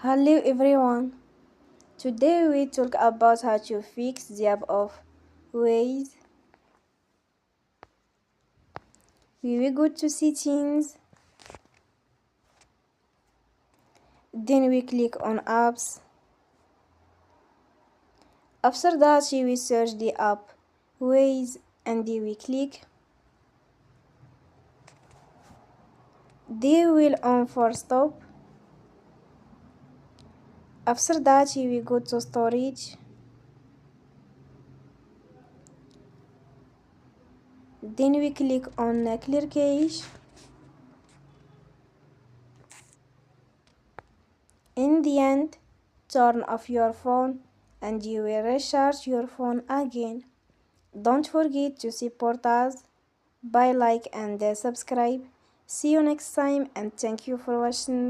Hello everyone. Today we talk about how to fix the app of Waze. We will go to settings. Then we click on apps. After that we search the app Waze and we click. They will on for stop. After that we go to storage. Then we click on clear cache. In the end, turn off your phone and you will recharge your phone again. Don't forget to support us by like and subscribe. See you next time and thank you for watching.